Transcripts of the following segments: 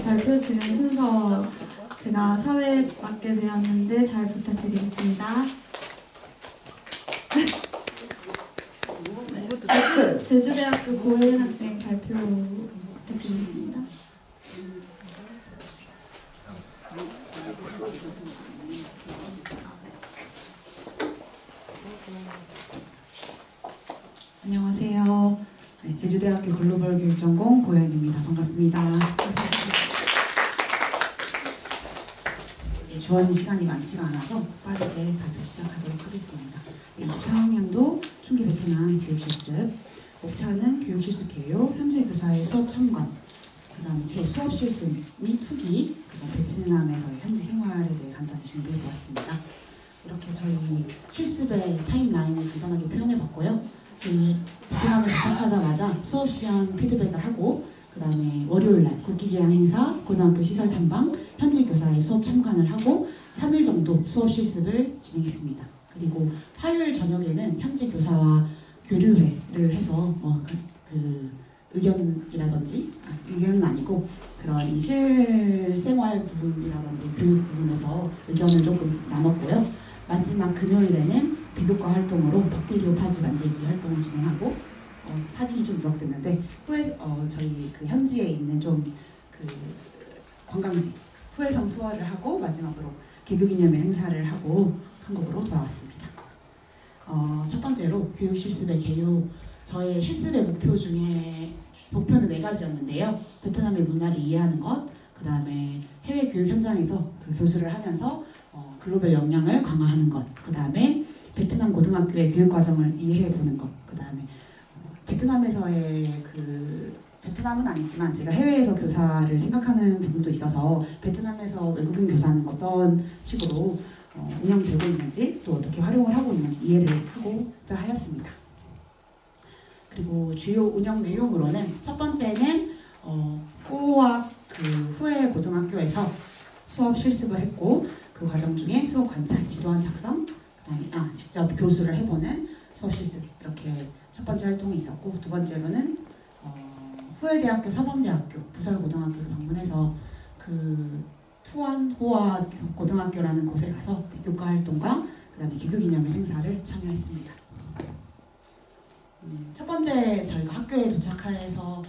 발표 진행 순서 제가 사회에 맡게 되었는데 잘 부탁드리겠습니다. 네, 제주대학교 고혜은 학생 발표 부탁드리겠습니다. 안녕하세요. 네, 제주대학교 글로벌 교육전공 고혜은입니다. 반갑습니다. 주어진 시간이 많지가 않아서 빠르게 발표 시작하도록 하겠습니다. 24학년도 총기 베트남 교육실습, 목차는 교육실습 개요, 현재 교사의 수업 참관, 그 다음에 제 수업 실습 및 후기, 그 다음 베트남에서의 현지 생활에 대해 간단히 준비해보았습니다. 이렇게 저희 실습의 타임라인을 간단하게 표현해봤고요. 저희 베트남에 도착하자마자 수업 시간 피드백을 하고, 그 다음에 월요일날 국기개양 행사, 고등학교 시설 탐방, 현지 교사의 수업 참관을 하고 3일 정도 수업 실습을 진행했습니다. 그리고 화요일 저녁에는 현지 교사와 교류회를 해서 의견이라든지, 의견은 아니고 그런 실생활 부분이라든지 교육 부분에서 의견을 조금 나눴고요. 마지막 금요일에는 비교과 활동으로 박테리오파지 만들기 활동을 진행하고, 사진이 좀 누락됐는데 저희 그 현지에 있는 좀 그 관광지 후회성 투어를 하고 마지막으로 개교기념일 행사를 하고 한국으로 돌아왔습니다. 첫 번째로 교육 실습의 개요. 저의 실습의 목표는 4가지였는데요. 베트남의 문화를 이해하는 것, 그 다음에 해외 교육 현장에서 그 교수를 하면서 글로벌 역량을 강화하는 것, 그 다음에 베트남 고등학교의 교육 과정을 이해해보는 것, 그 다음에 베트남에서의 베트남은 아니지만 제가 해외에서 교사를 생각하는 부분도 있어서 베트남에서 외국인 교사는 어떤 식으로 운영되고 있는지, 또 어떻게 활용을 하고 있는지 이해를 하고자 하였습니다. 그리고 주요 운영 내용으로는 첫 번째는 호학 후에 고등학교에서 수업 실습을 했고, 그 과정 중에 수업 관찰, 지도안 작성, 그다음에 직접 교수를 해보는 수업 실습, 이렇게 첫 번째 활동이 있었고, 두 번째로는 후에대학교 사범대학교 부설고등학교를 방문해서 그 투안호아 고등학교라는 곳에 가서 비교과 활동과 그다음에 기교기념일 행사를 참여했습니다. 첫 번째 저희가 학교에 도착해서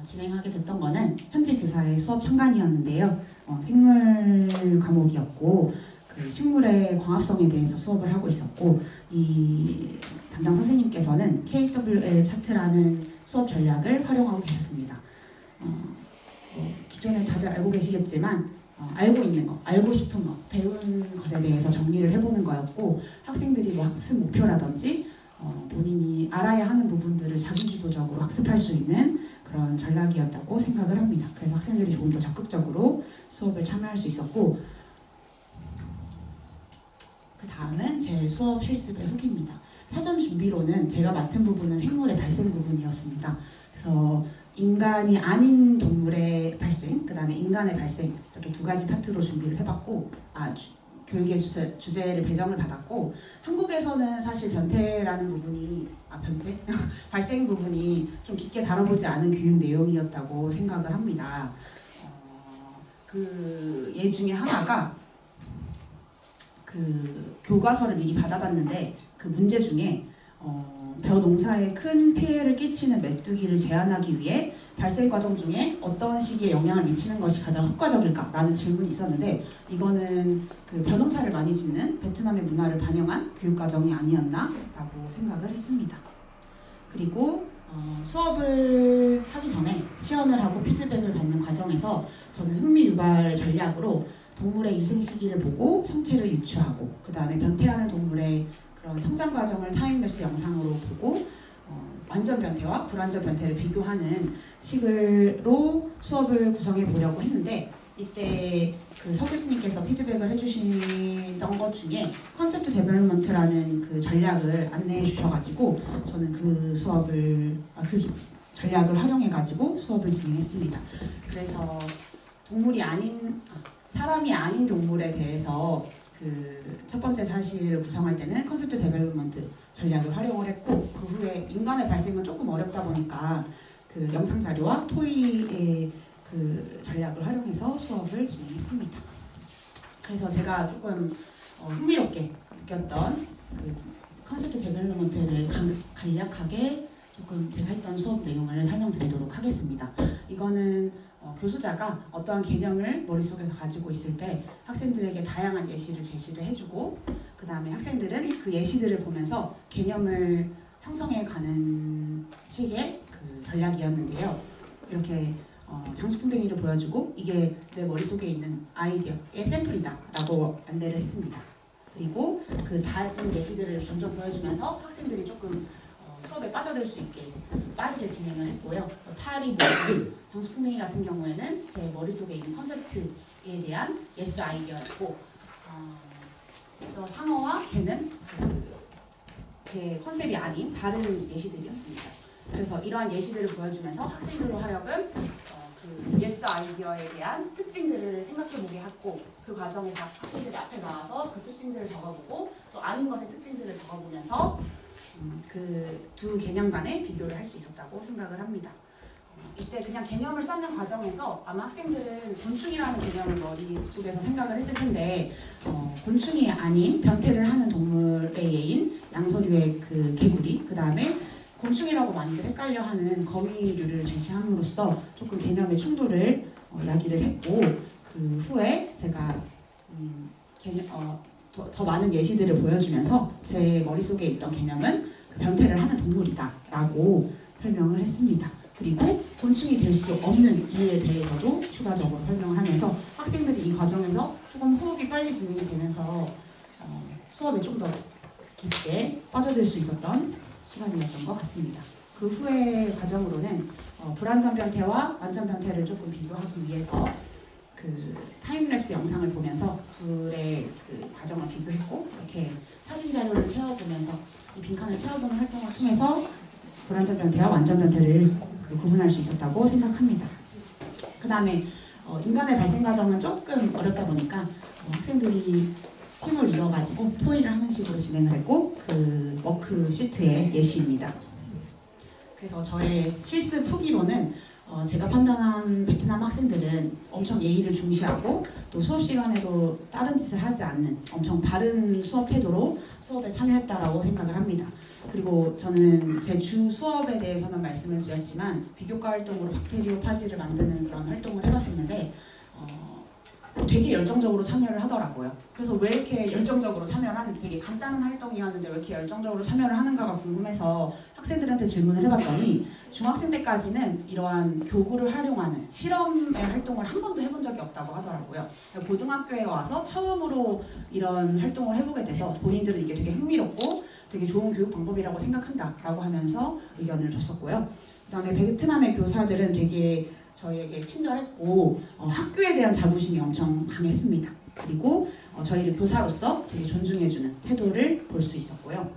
진행하게 됐던 거는 현지 교사의 수업 참관이었는데요. 생물 과목이었고, 그 식물의 광합성에 대해서 수업을 하고 있었고, 이 담당 선생님께서는 KWL 차트라는 수업 전략을 활용하고 계셨습니다. 기존에 다들 알고 계시겠지만 알고 있는 거, 알고 싶은 거, 배운 것에 대해서 정리를 해보는 거였고, 학생들이 학습 목표라든지 본인이 알아야 하는 부분들을 자기주도적으로 학습할 수 있는 그런 전략이었다고 생각을 합니다. 그래서 학생들이 조금 더 적극적으로 수업을 참여할 수 있었고, 그 다음은 제 수업 실습의 후기입니다. 사전 준비로는 제가 맡은 부분은 생물의 발생 부분이었습니다. 그래서 인간이 아닌 동물의 발생, 그 다음에 인간의 발생, 이렇게 2가지 파트로 준비를 해봤고, 교육의 주제를 배정을 받았고, 한국에서는 사실 변태라는 부분이, 발생 부분이 좀 깊게 다뤄보지 않은 교육 내용이었다고 생각을 합니다. 그 예 중에 하나가 그 교과서를 미리 받아봤는데, 그 문제 중에 벼 농사에 큰 피해를 끼치는 메뚜기를 제한하기 위해 발생 과정 중에 어떤 시기에 영향을 미치는 것이 가장 효과적일까? 라는 질문이 있었는데, 이거는 그 벼 농사를 많이 짓는 베트남의 문화를 반영한 교육 과정이 아니었나? 라고 생각을 했습니다. 그리고 수업을 하기 전에 시연을 하고 피드백을 받는 과정에서 저는 흥미 유발의 전략으로 동물의 유생 시기를 보고 성체를 유추하고, 그 다음에 변태하는 동물의 그런 성장 과정을 타임랩스 영상으로 보고 완전 변태와 불완전 변태를 비교하는 식으로 수업을 구성해 보려고 했는데, 이때 그 서 교수님께서 피드백을 해주시던 것 중에 컨셉트 데벨롭먼트라는 그 전략을 안내해 주셔가지고 저는 그 전략을 활용해가지고 수업을 진행했습니다. 그래서 사람이 아닌 동물에 대해서 그 첫 번째 사실을 구성할 때는 컨셉트 데벨롭먼트 전략을 활용을 했고, 그 후에 인간의 발생은 조금 어렵다 보니까 그 영상 자료와 토이의 그 전략을 활용해서 수업을 진행했습니다. 그래서 제가 조금 흥미롭게 느꼈던 그 컨셉트 데벨롭먼트에 대해 간략하게 조금 제가 했던 수업 내용을 설명드리도록 하겠습니다. 이거는 교수자가 어떠한 개념을 머릿속에서 가지고 있을 때 학생들에게 다양한 예시를 제시를 해주고 그 다음에 학생들은 그 예시들을 보면서 개념을 형성해 가는 식의 그 전략이었는데요. 이렇게 장수풍뎅이를 보여주고 이게 내 머릿속에 있는 아이디어의 샘플이다 라고 안내를 했습니다. 그리고 그 다른 예시들을 점점 보여주면서 학생들이 조금 수업에 빠져들 수 있게 빠르게 진행을 했고요. 파리 모드, 장수풍뎅이 같은 경우에는 제 머릿속에 있는 컨셉트에 대한 예스 아이디어였고 그래서 상어와 개는 제 컨셉이 아닌 다른 예시들이었습니다. 그래서 이러한 예시들을 보여주면서 학생들로 하여금 그 예스 아이디어에 대한 특징들을 생각해보게 했고 그 과정에서 학생들이 앞에 나와서 그 특징들을 적어보고 또 아는 것의 특징들을 적어보면서 그 두 개념 간의 비교를 할 수 있었다고 생각을 합니다. 이때 그냥 개념을 쌓는 과정에서 아마 학생들은 곤충이라는 개념을 머릿속에서 생각을 했을 텐데 곤충이 아닌 변태를 하는 동물의 예인 양서류의 그 개구리 그 다음에 곤충이라고 많이들 헷갈려하는 거미류를 제시함으로써 조금 개념의 충돌을 이야기를 했고 그 후에 제가 더 많은 예시들을 보여주면서 제 머릿속에 있던 개념은 그 변태를 하는 동물이다 라고 설명을 했습니다. 그리고 곤충이 될 수 없는 이유에 대해서도 추가적으로 설명을 하면서 학생들이 이 과정에서 조금 호흡이 빨리 진행이 되면서 수업에 좀 더 깊게 빠져들 수 있었던 시간이었던 것 같습니다. 그 후에 과정으로는 불완전 변태와 완전 변태를 조금 비교하기 위해서 그 타임랩스 영상을 보면서 둘의 그 과정을 비교했고 이렇게 사진 자료를 채워보면서 이 빈칸을 채워보는 활동을 통해서 불완전 변태와 완전 변태를 구분할 수 있었다고 생각합니다. 그 다음에 인간의 발생 과정은 조금 어렵다 보니까 학생들이 힘을 잃어가지고 토의를 하는 식으로 진행을 했고 그 워크시트의 예시입니다. 그래서 저의 실습 후기로는 제가 판단한 베트남 학생들은 엄청 예의를 중시하고 또 수업 시간에도 다른 짓을 하지 않는 엄청 바른 수업 태도로 수업에 참여했다라고 생각을 합니다. 그리고 저는 제 주 수업에 대해서는 말씀을 드렸지만 비교과 활동으로 박테리오 파지를 만드는 그런 활동을 해봤었는데 되게 열정적으로 참여를 하더라고요. 그래서 왜 이렇게 열정적으로 참여를 하는지 되게 간단한 활동이었는데 왜 이렇게 열정적으로 참여를 하는가가 궁금해서 학생들한테 질문을 해봤더니 중학생 때까지는 이러한 교구를 활용하는 실험의 활동을 한 번도 해본 적이 없다고 하더라고요. 고등학교에 와서 처음으로 이런 활동을 해보게 돼서 본인들은 이게 되게 흥미롭고 되게 좋은 교육 방법이라고 생각한다라고 하면서 의견을 줬었고요. 그 다음에 베트남의 교사들은 되게 저희에게 친절했고 학교에 대한 자부심이 엄청 강했습니다. 그리고 저희를 교사로서 되게 존중해주는 태도를 볼 수 있었고요.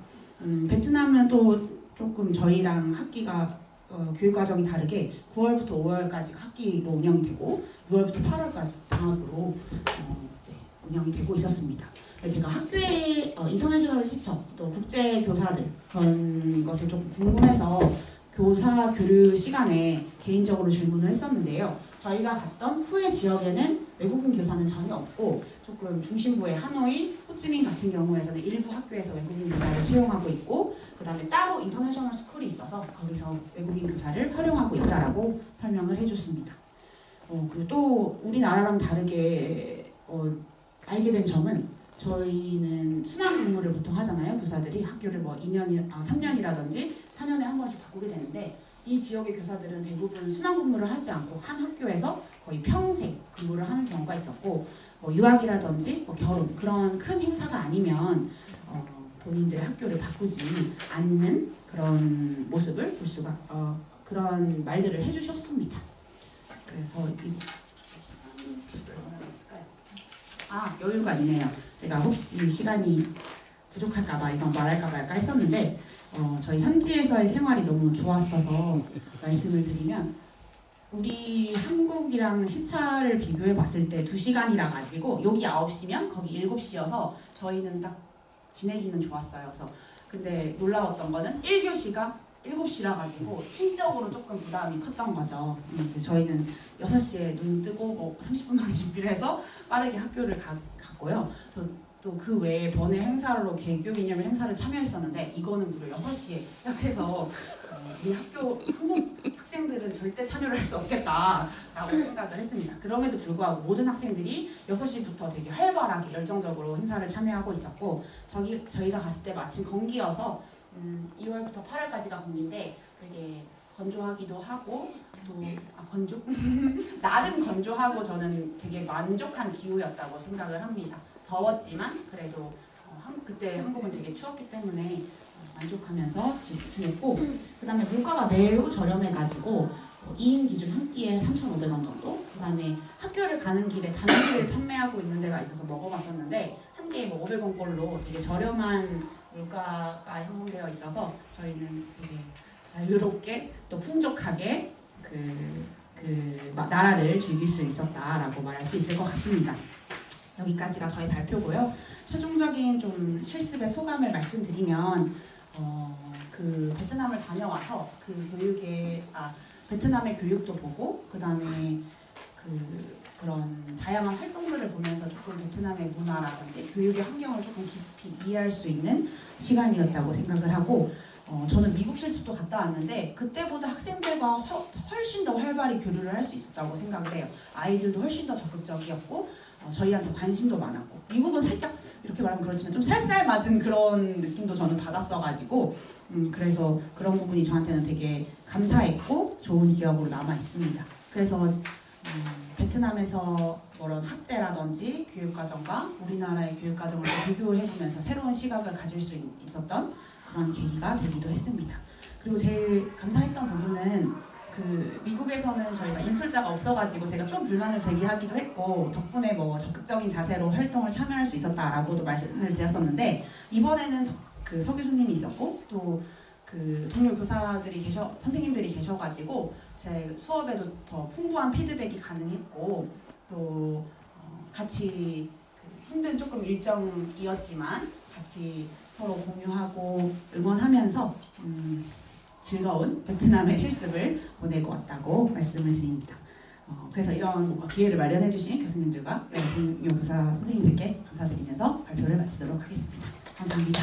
베트남은 또 조금 저희랑 학기가 교육과정이 다르게 9월부터 5월까지 학기로 운영이 되고 6월부터 8월까지 방학으로 운영이 되고 있었습니다. 제가 학교의 인터내셔널 티처 또 국제 교사들 그런 것을 좀 궁금해서 교사 교류 시간에 개인적으로 질문을 했었는데요. 저희가 갔던 후에 지역에는 외국인 교사는 전혀 없고 조금 중심부의 하노이, 호찌민 같은 경우에서는 일부 학교에서 외국인 교사를 채용하고 있고 그 다음에 따로 인터내셔널 스쿨이 있어서 거기서 외국인 교사를 활용하고 있다라고 설명을 해줬습니다. 그리고 또 우리나라랑 다르게 알게 된 점은 저희는 순환 근무를 보통 하잖아요. 교사들이 학교를 뭐 3년이라든지 4년에 한 번씩 바꾸게 되는데 이 지역의 교사들은 대부분 순환 근무를 하지 않고 한 학교에서 거의 평생 근무를 하는 경우가 있었고 유학이라든지 결혼 그런 큰 행사가 아니면 본인들의 학교를 바꾸지 않는 그런 모습을 볼 수가 그런 말들을 해주셨습니다. 그래서 여유가 있네요. 제가 혹시 시간이 부족할까봐 이건 말할까 말까 했었는데 저희 현지에서의 생활이 너무 좋았어서 말씀을 드리면 우리 한국이랑 시차를 비교해 봤을 때 2시간이라 가지고 여기 9시면 거기 7시여서 저희는 딱 지내기는 좋았어요. 그래서 근데 놀라웠던 거는 1교시가 7시라 가지고 심적으로 조금 부담이 컸던 거죠. 저희는 6시에 눈 뜨고 뭐 30분 만에 준비를 해서 빠르게 학교를 갔고요. 또 그 외에 번외 행사로 개교기념일 행사를 참여했었는데 이거는 무려 6시에 시작해서 우리 학교 한국 학생들은 절대 참여를 할 수 없겠다라고 생각을 했습니다. 그럼에도 불구하고 모든 학생들이 6시부터 되게 활발하게 열정적으로 행사를 참여하고 있었고 저희가 갔을 때 마침 건기여서 2월부터 8월까지가 건기인데 되게 건조하기도 하고 또 건조? 나름 건조하고 저는 되게 만족한 기후였다고 생각을 합니다. 더웠지만 그래도 그때 한국은 되게 추웠기 때문에 만족하면서 지냈고 그 다음에 물가가 매우 저렴해가지고 2인 기준 한 끼에 3,500원 정도 그 다음에 학교를 가는 길에 반미를 판매하고 있는 데가 있어서 먹어봤었는데 한 개에 뭐 500원꼴로 되게 저렴한 물가가 형성되어 있어서 저희는 되게 자유롭게 또 풍족하게 나라를 즐길 수 있었다라고 말할 수 있을 것 같습니다. 여기까지가 저희 발표고요. 최종적인 좀 실습의 소감을 말씀드리면 그 베트남을 다녀와서 베트남의 교육도 보고 그 다음에 그런 다양한 활동들을 보면서 조금 베트남의 문화라든지 교육의 환경을 조금 깊이 이해할 수 있는 시간이었다고 생각을 하고 저는 미국 실습도 갔다 왔는데 그때보다 학생들과 훨씬 더 활발히 교류를 할 수 있었다고 생각을 해요. 아이들도 훨씬 더 적극적이었고 저희한테 관심도 많았고 미국은 살짝 이렇게 말하면 그렇지만 좀 살살 맞은 그런 느낌도 저는 받았어가지고 그래서 그런 부분이 저한테는 되게 감사했고 좋은 기억으로 남아 있습니다. 그래서 베트남에서 그런 학제라든지 교육과정과 우리나라의 교육과정을 비교해보면서 새로운 시각을 가질 수 있었던 그런 계기가 되기도 했습니다. 그리고 제일 감사했던 부분은 미국에서는 저희가 인솔자가 없어가지고 제가 좀 불만을 제기하기도 했고 덕분에 뭐 적극적인 자세로 활동을 참여할 수 있었다라고도 말씀을 드렸었는데 이번에는 서 교수님이 있었고 또 동료 선생님들이 계셔가지고 제 수업에도 더 풍부한 피드백이 가능했고 또 같이 힘든 조금 일정이었지만 같이 서로 공유하고 응원하면서 즐거운 베트남의 실습을 보내고 왔다고 말씀을 드립니다. 그래서 이런 기회를 마련해 주신 교수님들과 동료 교사 선생님들께 감사드리면서 발표를 마치도록 하겠습니다. 감사합니다.